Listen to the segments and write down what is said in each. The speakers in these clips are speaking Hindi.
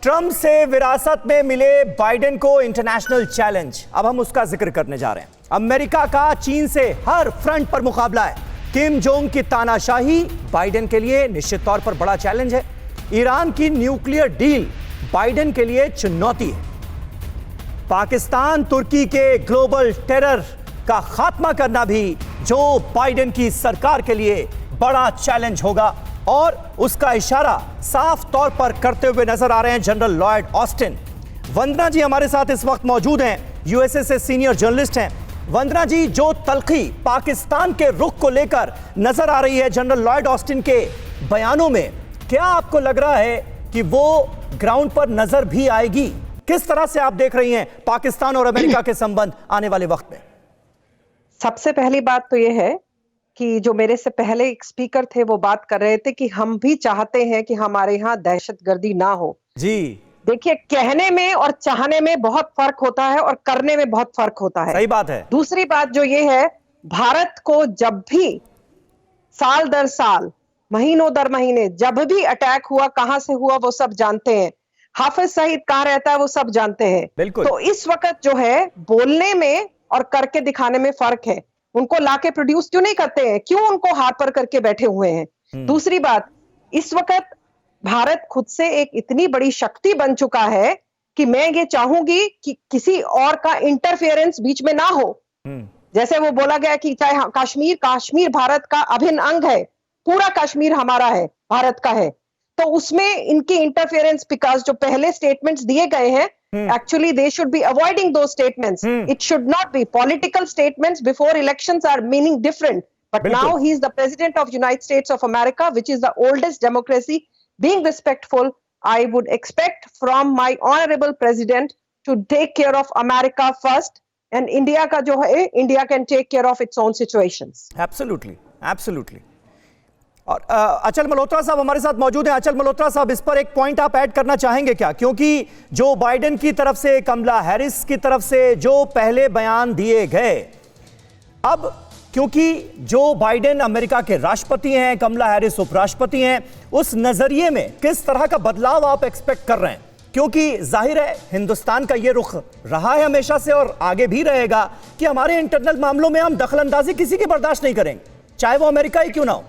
ट्रंप से विरासत में मिले बाइडेन को इंटरनेशनल चैलेंज, अब हम उसका जिक्र करने जा रहे हैं। अमेरिका का चीन से हर फ्रंट पर मुकाबला है। किम जोंग की तानाशाही बाइडेन के लिए निश्चित तौर पर बड़ा चैलेंज है। ईरान की न्यूक्लियर डील बाइडेन के लिए चुनौती है। पाकिस्तान तुर्की के ग्लोबल टेरर का खात्मा करना भी जो बाइडेन की सरकार के लिए बड़ा चैलेंज होगा, और उसका इशारा साफ तौर पर करते हुए नजर आ रहे हैं जनरल लॉयड ऑस्टिन। वंदना जी हमारे साथ इस वक्त मौजूद हैं, यूएसए से सीनियर जर्नलिस्ट हैं। वंदना जी, जो तल्खी पाकिस्तान के रुख को लेकर नजर आ रही है जनरल लॉयड ऑस्टिन के बयानों में, क्या आपको लग रहा है कि वो ग्राउंड पर नजर भी आएगी? किस तरह से आप देख रही हैं पाकिस्तान और अमेरिका के संबंध आने वाले वक्त में? सबसे पहली बात तो यह है कि जो मेरे से पहले एक स्पीकर थे वो बात कर रहे थे कि हम भी चाहते हैं कि हमारे यहाँ दहशतगर्दी ना हो। जी देखिए, कहने में और चाहने में बहुत फर्क होता है और करने में बहुत फर्क होता है। सही बात है। दूसरी बात जो ये है, भारत को जब भी साल दर साल, महीनों दर महीने जब भी अटैक हुआ, कहां से हुआ वो सब जानते हैं। हाफिज सईद कहां रहता है वो सब जानते हैं। बिल्कुल। तो इस वक्त जो है बोलने में और करके दिखाने में फर्क है। उनको लाके प्रोड्यूस क्यों नहीं करते हैं? क्यों उनको हाथ पर करके बैठे हुए हैं? दूसरी बात, इस वक्त भारत खुद से एक इतनी बड़ी शक्ति बन चुका है कि मैं ये चाहूंगी कि किसी और का इंटरफेरेंस बीच में ना हो। जैसे वो बोला गया कि चाहे कश्मीर भारत का अभिन्न अंग है, पूरा कश्मीर हमारा है, भारत का है, तो उसमें इनकी इंटरफेरेंस, बिकॉज जो पहले स्टेटमेंट्स दिए गए हैं, actually they should be avoiding those statements. It should not be political statements before elections are meaning different. But now he is the president of United States of America, which is the oldest democracy. Being respectful, I would expect from my honorable president to take care of America first, and India का जो है, India can take care of its own situations. Absolutely, absolutely. और अचल मल्होत्रा साहब हमारे साथ मौजूद हैं। अचल मल्होत्रा साहब, इस पर एक पॉइंट आप ऐड करना चाहेंगे क्या? क्योंकि जो बाइडेन की तरफ से, कमला हैरिस की तरफ से जो पहले बयान दिए गए, अब क्योंकि जो बाइडेन अमेरिका के राष्ट्रपति हैं, कमला हैरिस उपराष्ट्रपति हैं, उस नजरिए में किस तरह का बदलाव आप एक्सपेक्ट कर रहे हैं? क्योंकि जाहिर है हिंदुस्तान का ये रुख रहा है हमेशा से और आगे भी रहेगा कि हमारे इंटरनल मामलों में हम दखलंदाजी किसी की बर्दाश्त नहीं करेंगे, चाहे वो अमेरिका ही क्यों ना हो।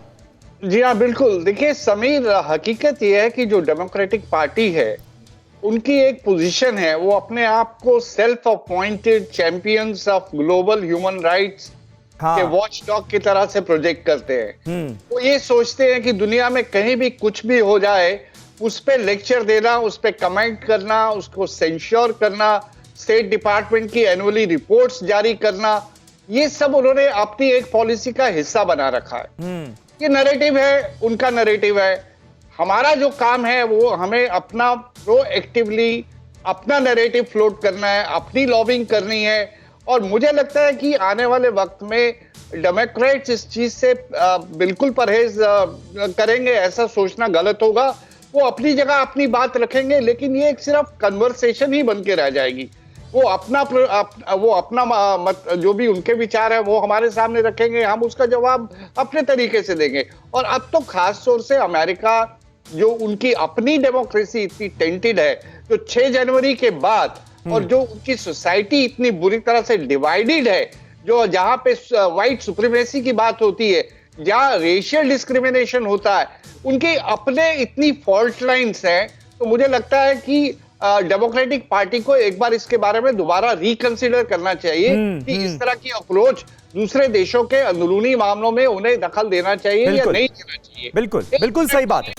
जी हाँ, बिल्कुल। देखिए समीर, हकीकत यह है कि जो डेमोक्रेटिक पार्टी है उनकी एक पोजीशन है, वो अपने आप को self appointed champions of global human rights के वॉच डॉग की तरह से प्रोजेक्ट करते हैं। वो ये सोचते हैं कि दुनिया में कहीं भी कुछ भी हो जाए, उस पर लेक्चर देना, उस पर कमेंट करना, उसको सेंश्योर करना, स्टेट डिपार्टमेंट की एनुअली रिपोर्ट्स जारी करना, ये सब उन्होंने अपनी एक पॉलिसी का हिस्सा बना रखा है। ये नैरेटिव है, उनका नैरेटिव है। हमारा जो काम है वो हमें अपना प्रोएक्टिवली अपना नैरेटिव फ्लोट करना है, अपनी लॉबिंग करनी है। और मुझे लगता है कि आने वाले वक्त में डेमोक्रेट्स इस चीज से बिल्कुल परहेज करेंगे, ऐसा सोचना गलत होगा। वो अपनी जगह अपनी बात रखेंगे, लेकिन ये सिर्फ कन्वर्सेशन ही बन के रह जाएगी। वो अपना जो भी उनके विचार है वो हमारे सामने रखेंगे, हम उसका जवाब अपने तरीके से देंगे। और अब तो खास तौर से अमेरिका, जो उनकी अपनी डेमोक्रेसी इतनी टेंटेड है, जो 6 जनवरी के बाद, और जो उनकी सोसाइटी इतनी बुरी तरह से डिवाइडेड है, जो जहां पे व्हाइट सुप्रीमेसी की बात होती है, जहां रेशियल डिस्क्रिमिनेशन होता है, उनके अपने इतनी फॉल्ट लाइंस हैं। तो मुझे लगता है कि डेमोक्रेटिक पार्टी को एक बार इसके बारे में दोबारा रिकंसिडर करना चाहिए कि इस तरह की अप्रोच दूसरे देशों के अंदरूनी मामलों में उन्हें दखल देना चाहिए या नहीं देना चाहिए। बिल्कुल बिल्कुल सही बात है।